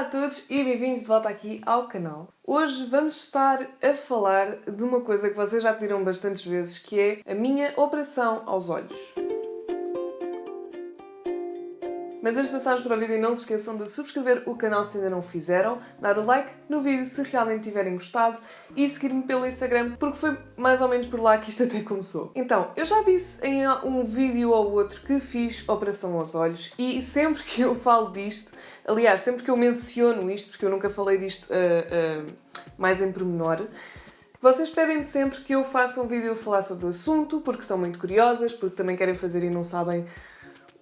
a todos e bem-vindos de volta aqui ao canal. Hoje vamos estar a falar de uma coisa que vocês já pediram bastantes vezes, que é a minha operação aos olhos. Mas antes de passarmos para o vídeo, não se esqueçam de subscrever o canal se ainda não o fizeram, dar o like no vídeo se realmente tiverem gostado e seguir-me pelo Instagram, porque foi mais ou menos por lá que isto até começou. Então, eu já disse em um vídeo ou outro que fiz operação aos olhos e sempre que eu falo disto, aliás, sempre que eu menciono isto, porque eu nunca falei disto mais em pormenor, vocês pedem-me sempre que eu faça um vídeo a falar sobre o assunto, porque estão muito curiosas, porque também querem fazer e não sabem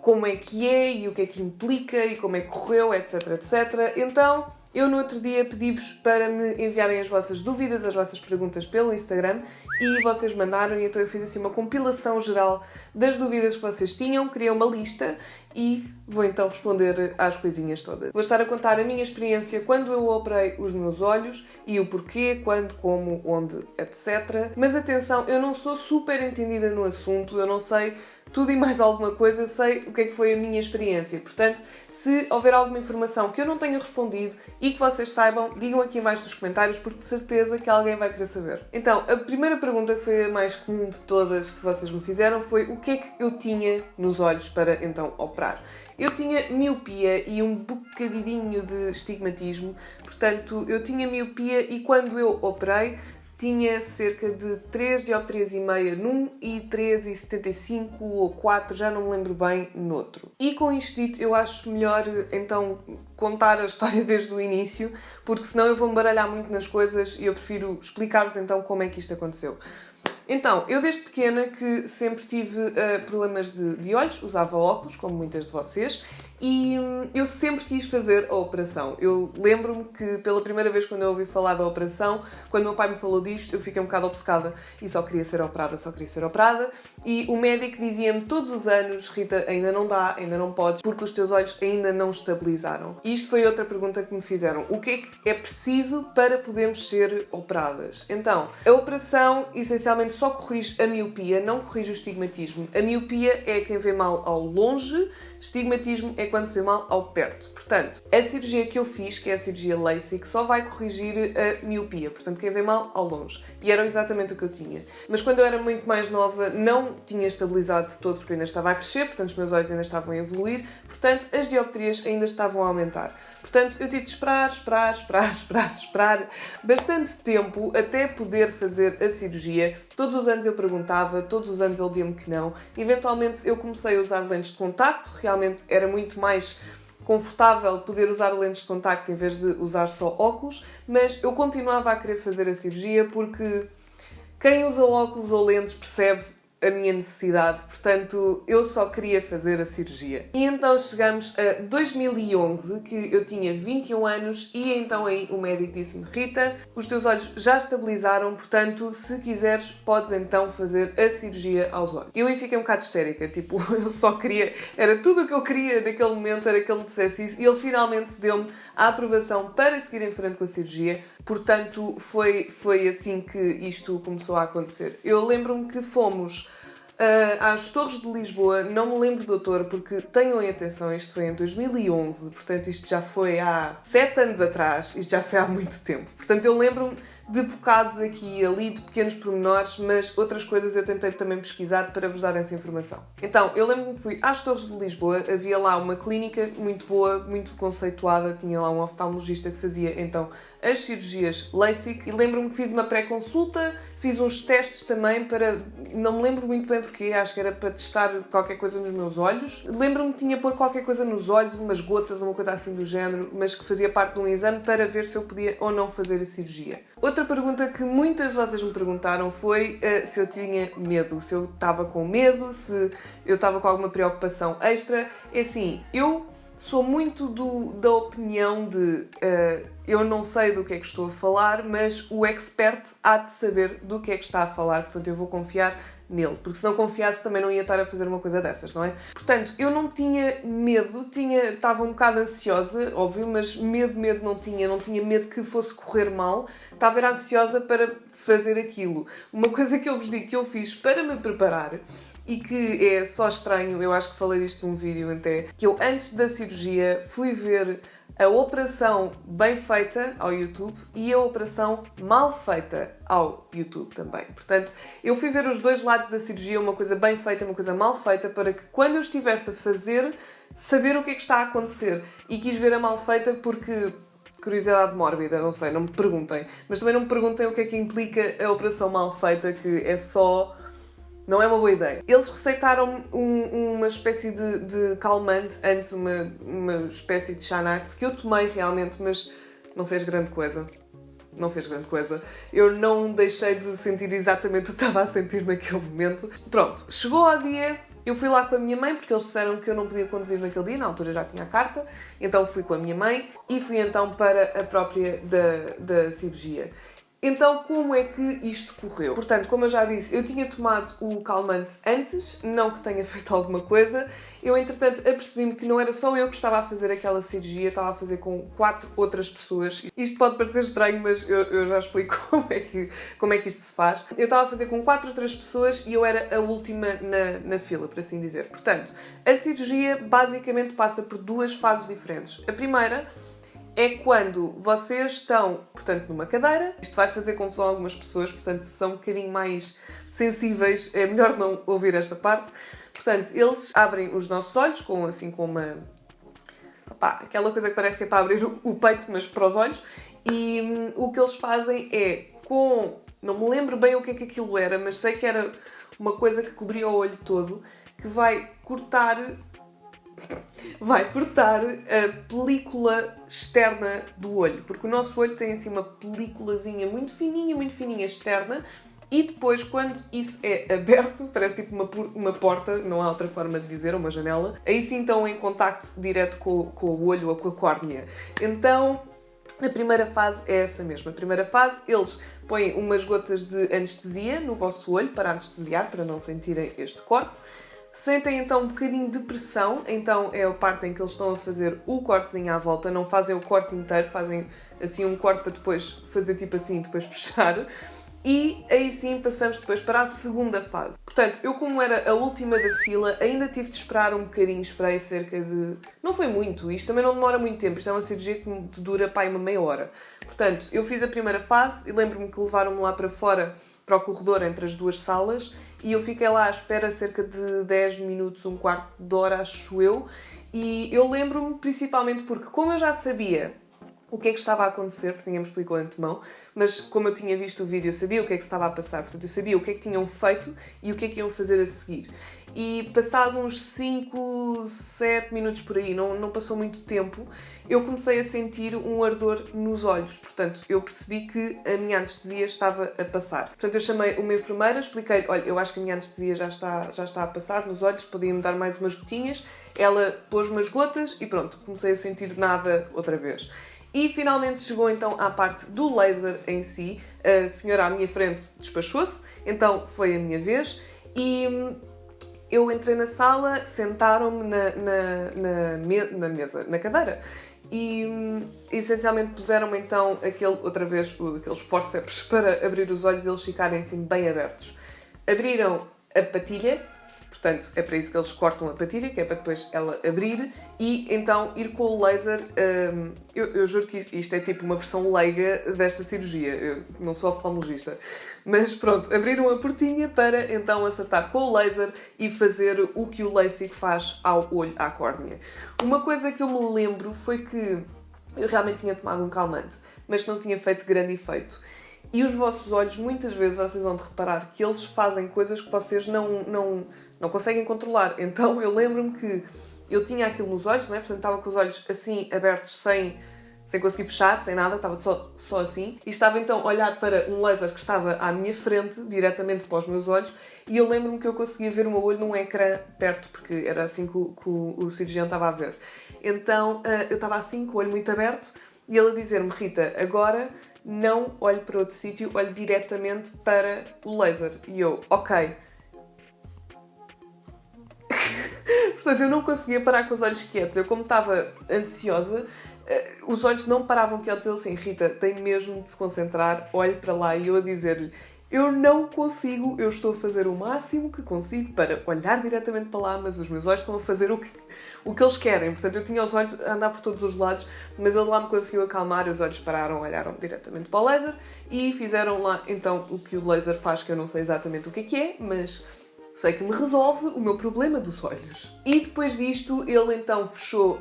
como é que é e o que é que implica e como é que correu, etc, etc. Então, eu no outro dia pedi-vos para me enviarem as vossas dúvidas, as vossas perguntas pelo Instagram e vocês mandaram e então eu fiz assim uma compilação geral das dúvidas que vocês tinham, criei uma lista e vou então responder às coisinhas todas. Vou estar a contar a minha experiência quando eu operei os meus olhos e o porquê, quando, como, onde, etc. Mas atenção, eu não sou super entendida no assunto, eu não sei tudo e mais alguma coisa, eu sei o que é que foi a minha experiência. Portanto, se houver alguma informação que eu não tenha respondido e que vocês saibam, digam aqui embaixo nos comentários, porque de certeza que alguém vai querer saber. Então, a primeira pergunta, que foi a mais comum de todas que vocês me fizeram, foi o que é que eu tinha nos olhos para então operar. Eu tinha miopia e um bocadinho de estigmatismo, portanto, eu tinha miopia e quando eu operei, tinha cerca de 3 dioptrias e meia num e 3,75 ou 4, já não me lembro bem, noutro. E com isto dito, eu acho melhor então contar a história desde o início, porque senão eu vou-me baralhar muito nas coisas e eu prefiro explicar-vos então como é que isto aconteceu. Então, eu desde pequena que sempre tive problemas de olhos, usava óculos, como muitas de vocês, e eu sempre quis fazer a operação. Eu lembro-me que pela primeira vez quando eu ouvi falar da operação, quando meu pai me falou disto, eu fiquei um bocado obcecada e só queria ser operada, e o médico dizia-me todos os anos: Rita, ainda não dá, ainda não podes, porque os teus olhos ainda não estabilizaram. E isto foi outra pergunta que me fizeram: o que é preciso para podermos ser operadas? Então, a operação essencialmente só corrige a miopia, não corrige o estigmatismo. A miopia é quem vê mal ao longe, estigmatismo é quando se vê mal ao perto. Portanto, a cirurgia que eu fiz, que é a cirurgia LASIK, só vai corrigir a miopia, portanto, quem vê mal ao longe. E era exatamente o que eu tinha. Mas quando eu era muito mais nova, não tinha estabilizado de todo, porque eu ainda estava a crescer, portanto, os meus olhos ainda estavam a evoluir, portanto, as dioptrias ainda estavam a aumentar. Portanto, eu tive de esperar bastante tempo até poder fazer a cirurgia. Todos os anos eu perguntava, todos os anos ele dizia-me que não. Eventualmente eu comecei a usar lentes de contacto, realmente era muito mais confortável poder usar lentes de contacto em vez de usar só óculos, mas eu continuava a querer fazer a cirurgia porque quem usa óculos ou lentes percebe a minha necessidade, portanto, eu só queria fazer a cirurgia. E então chegamos a 2011, que eu tinha 21 anos, e então aí o médico disse-me: Rita, os teus olhos já estabilizaram, portanto, se quiseres, podes então fazer a cirurgia aos olhos. Eu aí fiquei um bocado histérica, tipo, eu só queria, era tudo o que eu queria naquele momento, era que ele me dissesse isso, e ele finalmente deu-me a aprovação para seguir em frente com a cirurgia, portanto, foi assim que isto começou a acontecer. Eu lembro-me que fomos às Torres de Lisboa, não me lembro do doutor, porque tenham em atenção, isto foi em 2011, portanto isto já foi há 7 anos atrás, isto já foi há muito tempo. Portanto eu lembro-me de bocados aqui e ali, de pequenos pormenores, mas outras coisas eu tentei também pesquisar para vos dar essa informação. Então, eu lembro-me que fui às Torres de Lisboa, havia lá uma clínica muito boa, muito conceituada, tinha lá um oftalmologista que fazia então as cirurgias LASIK e lembro-me que fiz uma pré-consulta, fiz uns testes também para, não me lembro muito bem porque, acho que era para testar qualquer coisa nos meus olhos. Lembro-me que tinha pôr qualquer coisa nos olhos, umas gotas, uma coisa assim do género, mas que fazia parte de um exame para ver se eu podia ou não fazer a cirurgia. Outra pergunta que muitas de vocês me perguntaram foi se eu tinha medo, se eu estava com medo, se eu estava com alguma preocupação extra. É assim, eu sou muito da opinião de eu não sei do que é que estou a falar, mas o expert há de saber do que é que está a falar, portanto eu vou confiar nele, porque se não confiasse também não ia estar a fazer uma coisa dessas, não é? Portanto, eu não tinha medo, estava um bocado ansiosa, óbvio, mas medo não tinha medo que fosse correr mal, estava ansiosa para fazer aquilo. Uma coisa que eu vos digo que eu fiz para me preparar e que é só estranho, eu acho que falei disto num vídeo até, que eu antes da cirurgia fui ver a operação bem feita ao YouTube e a operação mal feita ao YouTube também. Portanto, eu fui ver os dois lados da cirurgia, uma coisa bem feita, uma coisa mal feita, para que quando eu estivesse a fazer, saber o que é que está a acontecer. E quis ver a mal feita porque... curiosidade mórbida, não sei, não me perguntem. Mas também não me perguntem o que é que implica a operação mal feita, que é só... não é uma boa ideia. Eles receitaram uma espécie de calmante, antes uma espécie de Xanax, que eu tomei realmente, mas não fez grande coisa. Não fez grande coisa. Eu não deixei de sentir exatamente o que estava a sentir naquele momento. Pronto, chegou ao dia... eu fui lá com a minha mãe, porque eles disseram que eu não podia conduzir naquele dia, na altura já tinha a carta, então fui com a minha mãe e fui então para a própria da cirurgia. Então, como é que isto correu? Portanto, como eu já disse, eu tinha tomado o calmante antes, não que tenha feito alguma coisa. Eu, entretanto, apercebi-me que não era só eu que estava a fazer aquela cirurgia, estava a fazer com 4 outras pessoas. Isto pode parecer estranho, mas eu já explico como é que isto se faz. Eu estava a fazer com 4 outras pessoas e eu era a última na fila, por assim dizer. Portanto, a cirurgia basicamente passa por 2 fases diferentes. A primeira é quando vocês estão, portanto, numa cadeira. Isto vai fazer confusão a algumas pessoas, portanto, se são um bocadinho mais sensíveis, é melhor não ouvir esta parte. Portanto, eles abrem os nossos olhos com uma... aquela coisa que parece que é para abrir o peito, mas para os olhos. E o que eles fazem é não me lembro bem o que é que aquilo era, mas sei que era uma coisa que cobria o olho todo, que vai cortar a película externa do olho, porque o nosso olho tem assim uma películazinha muito fininha externa, e depois, quando isso é aberto, parece tipo uma porta, não há outra forma de dizer, uma janela, aí sim estão em contacto direto com o olho ou com a córnea. Então, a primeira fase é essa mesmo. A primeira fase, eles põem umas gotas de anestesia no vosso olho para anestesiar, para não sentirem este corte. Sentem então um bocadinho de pressão, então é a parte em que eles estão a fazer o cortezinho à volta, não fazem o corte inteiro, fazem assim um corte para depois fazer tipo assim, depois fechar. E aí sim passamos depois para a segunda fase. Portanto, eu como era a última da fila, ainda tive de esperar um bocadinho, esperei cerca de... não foi muito, isto também não demora muito tempo, isto é uma cirurgia que dura para aí uma meia hora. Portanto, eu fiz a primeira fase e lembro-me que levaram-me lá para fora, para o corredor entre as 2 salas, e eu fiquei lá à espera cerca de 10 minutos, um quarto de hora, acho eu. E eu lembro-me principalmente porque, como eu já sabia o que é que estava a acontecer, porque ninguém me explicou de antemão, mas como eu tinha visto o vídeo, eu sabia o que é que se estava a passar, portanto eu sabia o que é que tinham feito e o que é que iam fazer a seguir. E passado uns 5, 7 minutos por aí, não passou muito tempo, eu comecei a sentir um ardor nos olhos. Portanto, eu percebi que a minha anestesia estava a passar. Portanto, eu chamei uma enfermeira, expliquei-lhe, olha, eu acho que a minha anestesia já está a passar nos olhos, podia-me dar mais umas gotinhas. Ela pôs umas gotas e pronto, comecei a sentir nada outra vez. E finalmente chegou então à parte do laser em si. A senhora à minha frente despachou-se, então foi a minha vez. E eu entrei na sala, sentaram-me na mesa, na cadeira. E essencialmente puseram-me então aqueles fórceps para abrir os olhos e eles ficarem assim bem abertos. Abriram a patilha. Portanto, é para isso que eles cortam a patilha, que é para depois ela abrir e então ir com o laser. Eu juro que isto é tipo uma versão leiga desta cirurgia. Eu não sou oftalmologista. Mas pronto, abriram a portinha para então acertar com o laser e fazer o que o LASIK faz ao olho, à córnea. Uma coisa que eu me lembro foi que eu realmente tinha tomado um calmante, mas que não tinha feito grande efeito. E os vossos olhos, muitas vezes, vocês vão de reparar que eles fazem coisas que vocês não conseguem controlar. Então, eu lembro-me que eu tinha aquilo nos olhos, não é? Portanto, estava com os olhos assim, abertos, sem conseguir fechar, sem nada, estava só assim. E estava, então, a olhar para um laser que estava à minha frente, diretamente para os meus olhos, e eu lembro-me que eu conseguia ver o meu olho num ecrã perto, porque era assim que o cirurgião estava a ver. Então, eu estava assim, com o olho muito aberto, e ele a dizer-me, Rita, agora não olhe para outro sítio, olhe diretamente para o laser. E eu, ok. Portanto, eu não conseguia parar com os olhos quietos. Eu, como estava ansiosa, os olhos não paravam quietos. Ele assim, Rita, tem mesmo de se concentrar, olhe para lá. E eu a dizer-lhe, Eu não consigo, eu estou a fazer o máximo que consigo para olhar diretamente para lá, mas os meus olhos estão a fazer o que eles querem. Portanto, eu tinha os olhos a andar por todos os lados, mas ele lá me conseguiu acalmar e os olhos pararam, olharam diretamente para o laser e fizeram lá então o que o laser faz, que eu não sei exatamente o que é, mas sei que me resolve o meu problema dos olhos. E depois disto, ele então fechou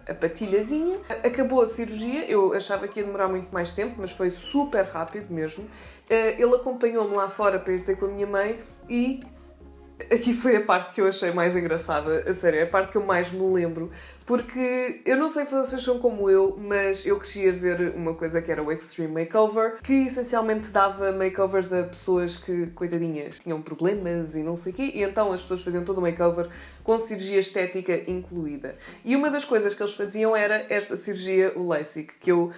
a patilhazinha, acabou a cirurgia, eu achava que ia demorar muito mais tempo, mas foi super rápido mesmo. Ele acompanhou-me lá fora para ir ter com a minha mãe e aqui foi a parte que eu achei mais engraçada, a sério, é a parte que eu mais me lembro, porque eu não sei se vocês são como eu, mas eu cresci a ver uma coisa que era o Extreme Makeover, que essencialmente dava makeovers a pessoas que, coitadinhas, tinham problemas e não sei o quê, e então as pessoas faziam todo o makeover com cirurgia estética incluída. E uma das coisas que eles faziam era esta cirurgia, o LASIK, que eu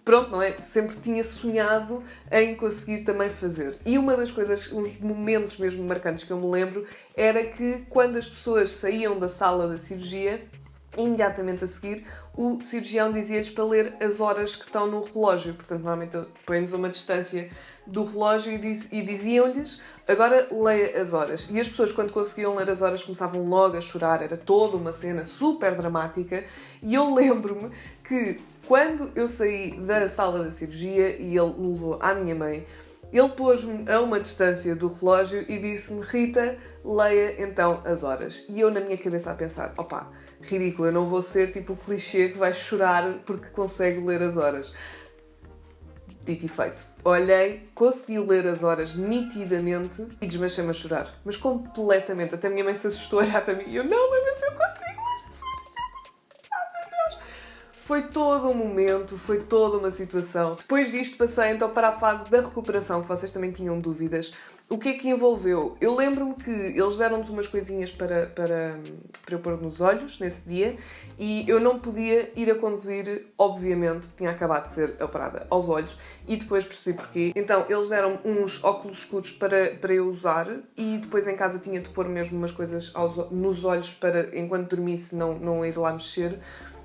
pronto, não é? Sempre tinha sonhado em conseguir também fazer. E uma das coisas, uns momentos mesmo marcantes que eu me lembro, era que quando as pessoas saíam da sala da cirurgia, imediatamente a seguir, o cirurgião dizia-lhes para ler as horas que estão no relógio. Portanto, normalmente põe-nos a uma distância do relógio e diziam-lhes agora leia as horas. E as pessoas, quando conseguiam ler as horas, começavam logo a chorar. Era toda uma cena super dramática. E eu lembro-me que quando eu saí da sala da cirurgia e ele me levou à minha mãe, ele pôs-me a uma distância do relógio e disse-me: Rita, leia então as horas. E eu na minha cabeça a pensar: opá, ridículo, eu não vou ser tipo o clichê que vai chorar porque consegue ler as horas. Dito e feito. Olhei, consegui ler as horas nitidamente e desmanchei-me a chorar. Mas completamente. Até a minha mãe se assustou a olhar para mim e eu: não, mãe, mas eu consigo ler as horas. Foi todo um momento, foi toda uma situação. Depois disto passei então para a fase da recuperação, que vocês também tinham dúvidas. O que é que envolveu? Eu lembro-me que eles deram-nos umas coisinhas para eu pôr nos olhos nesse dia e eu não podia ir a conduzir, obviamente, tinha acabado de ser operada aos olhos e depois percebi porquê. Então eles deram uns óculos escuros para eu usar e depois em casa tinha de pôr mesmo umas coisas nos olhos para, enquanto dormisse, não ir lá mexer.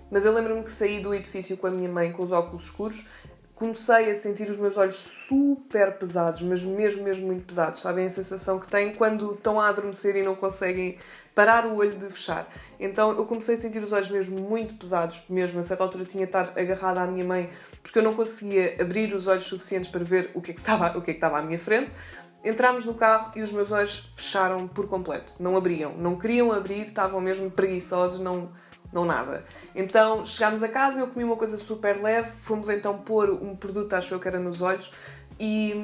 Mas eu lembro-me que saí do edifício com a minha mãe com os óculos escuros, comecei a sentir os meus olhos super pesados, mas mesmo muito pesados. Sabem a sensação que têm quando estão a adormecer e não conseguem parar o olho de fechar. Então eu comecei a sentir os olhos mesmo muito pesados, mesmo a certa altura tinha de estar agarrada à minha mãe porque eu não conseguia abrir os olhos suficientes para ver o que é que estava à minha frente. Entrámos no carro e os meus olhos fecharam por completo, não abriam, não queriam abrir, estavam mesmo preguiçosos, não nada. Então chegámos a casa, eu comi uma coisa super leve, fomos então pôr um produto, acho eu que era nos olhos, e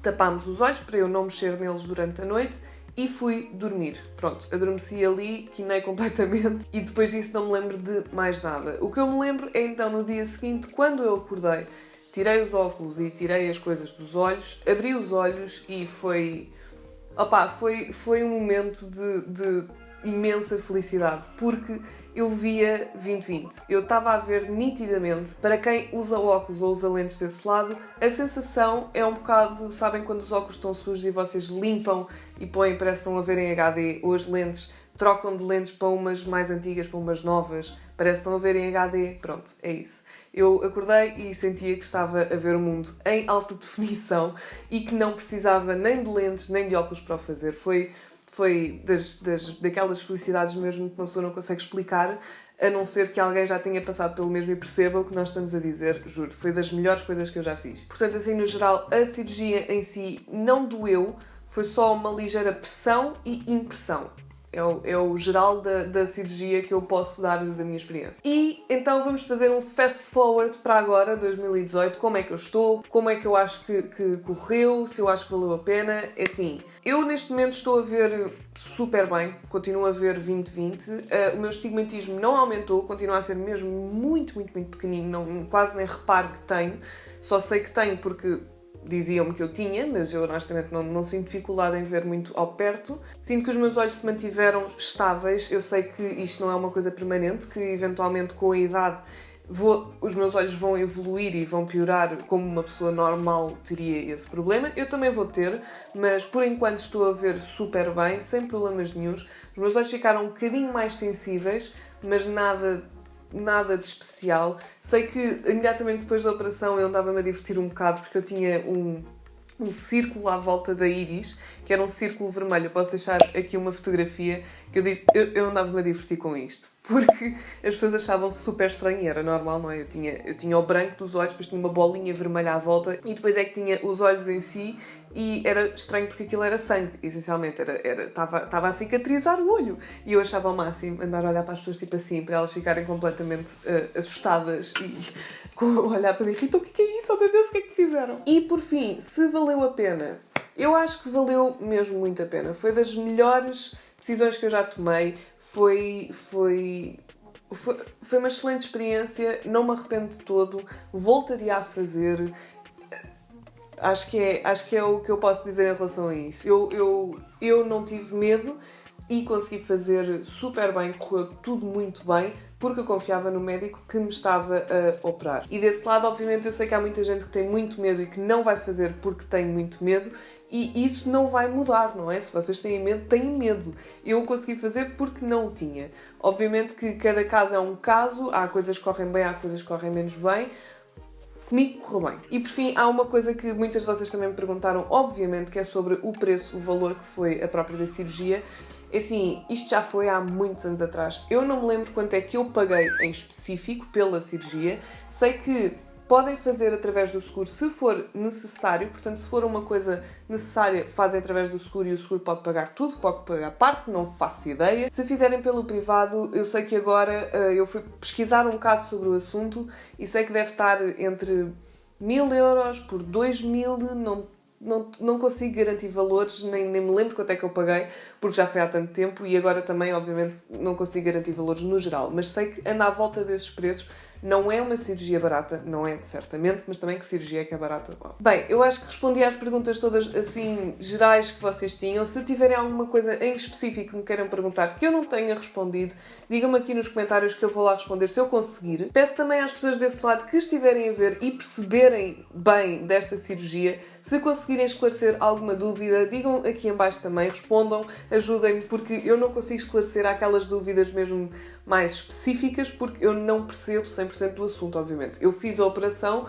tapámos os olhos para eu não mexer neles durante a noite e fui dormir. Pronto, adormeci ali, quinei completamente e depois disso não me lembro de mais nada. O que eu me lembro é então no dia seguinte, quando eu acordei, tirei os óculos e tirei as coisas dos olhos, abri os olhos e foi um momento de imensa felicidade, porque eu via 20/20. Eu estava a ver nitidamente, para quem usa óculos ou usa lentes desse lado, a sensação é um bocado, sabem quando os óculos estão sujos e vocês limpam e põem, parece que estão a ver em HD, ou as lentes trocam de lentes para umas mais antigas, para umas novas, parece que estão a ver em HD, pronto, é isso. Eu acordei e sentia que estava a ver o mundo em alta definição e que não precisava nem de lentes nem de óculos para o fazer. Foi daquelas felicidades mesmo que uma pessoa não consegue explicar, a não ser que alguém já tenha passado pelo mesmo e perceba o que nós estamos a dizer, juro. Foi das melhores coisas que eu já fiz. Portanto, assim, no geral, a cirurgia em si não doeu, foi só uma ligeira pressão e impressão. É o geral da cirurgia que eu posso dar da minha experiência. E então vamos fazer um fast forward para agora, 2018. Como é que eu estou? Como é que eu acho que correu? Se eu acho que valeu a pena? É assim, eu neste momento estou a ver super bem. Continuo a ver 20/20. O meu estigmatismo não aumentou. Continua a ser mesmo muito pequenino. Quase nem reparo que tenho. Só sei que tenho porque diziam-me que eu tinha, mas eu honestamente não sinto dificuldade em ver muito ao perto. Sinto que os meus olhos se mantiveram estáveis. Eu sei que isto não é uma coisa permanente, que eventualmente com a idade os meus olhos vão evoluir e vão piorar como uma pessoa normal teria esse problema. Eu também vou ter, mas por enquanto estou a ver super bem, sem problemas nenhuns. Os meus olhos ficaram um bocadinho mais sensíveis, mas nada de especial. Sei que imediatamente depois da operação eu andava-me a divertir um bocado porque eu tinha um círculo à volta da íris, que era um círculo vermelho. Eu posso deixar aqui uma fotografia que eu andava-me a divertir com isto. Porque as pessoas achavam super estranho e era normal, não é? Eu tinha o branco dos olhos, depois tinha uma bolinha vermelha à volta e depois é que tinha os olhos em si e era estranho porque aquilo era sangue, essencialmente. Estava a cicatrizar o olho. E eu achava ao máximo andar a olhar para as pessoas tipo assim, para elas ficarem completamente assustadas e olhar para mim, Rita, o que é isso? Oh meu Deus, o que é que te fizeram? E por fim, se valeu a pena, eu acho que valeu mesmo muito a pena. Foi das melhores decisões que eu já tomei. Foi uma excelente experiência, não me arrependo de todo, voltaria a fazer. Acho que é o que eu posso dizer em relação a isso. Eu não tive medo e consegui fazer super bem, correu tudo muito bem, porque eu confiava no médico que me estava a operar. E desse lado, obviamente, eu sei que há muita gente que tem muito medo e que não vai fazer porque tem muito medo, e isso não vai mudar, não é? Se vocês têm medo, têm medo. Eu consegui fazer porque não o tinha. Obviamente que cada caso é um caso, há coisas que correm bem, há coisas que correm menos bem. Comigo correu bem. E por fim, há uma coisa que muitas de vocês também me perguntaram, obviamente, que é sobre o preço, o valor que foi a própria da cirurgia. Assim, isto já foi há muitos anos atrás. Eu não me lembro quanto é que eu paguei em específico pela cirurgia. Sei que podem fazer através do seguro se for necessário, portanto, se for uma coisa necessária, fazem através do seguro e o seguro pode pagar tudo, pode pagar parte, não faço ideia. Se fizerem pelo privado, eu sei que agora eu fui pesquisar um bocado sobre o assunto e sei que deve estar entre 1000 euros por 2000, não consigo garantir valores, nem me lembro quanto é que eu paguei, porque já foi há tanto tempo e agora também, obviamente, não consigo garantir valores no geral, mas sei que anda à volta desses preços. Não é uma cirurgia barata, não é, certamente, mas também que cirurgia é que é barata. Bem, eu acho que respondi às perguntas todas, assim, gerais que vocês tinham. Se tiverem alguma coisa em específico que me queiram perguntar que eu não tenha respondido, digam-me aqui nos comentários que eu vou lá responder se eu conseguir. Peço também às pessoas desse lado que estiverem a ver e perceberem bem desta cirurgia, se conseguirem esclarecer alguma dúvida, digam aqui em baixo também, respondam, ajudem-me, porque eu não consigo esclarecer aquelas dúvidas mesmo mais específicas, porque eu não percebo 100% do assunto, obviamente. Eu fiz a operação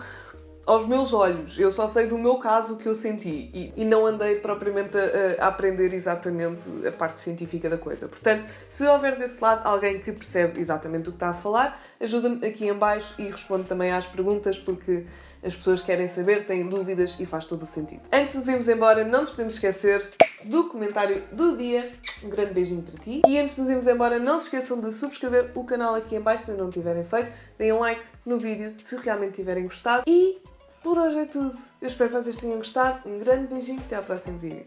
aos meus olhos, eu só sei do meu caso o que eu senti e não andei propriamente a aprender exatamente a parte científica da coisa. Portanto, se houver desse lado alguém que percebe exatamente o que está a falar, ajuda-me aqui em baixo e responde também às perguntas, porque as pessoas querem saber, têm dúvidas e faz todo o sentido. Antes de nos irmos embora, não nos podemos esquecer do comentário do dia. Um grande beijinho para ti. E antes de nos irmos embora, não se esqueçam de subscrever o canal aqui em baixo se não tiverem feito. Deem um like no vídeo se realmente tiverem gostado. E por hoje é tudo. Eu espero que vocês tenham gostado. Um grande beijinho e até ao próximo vídeo.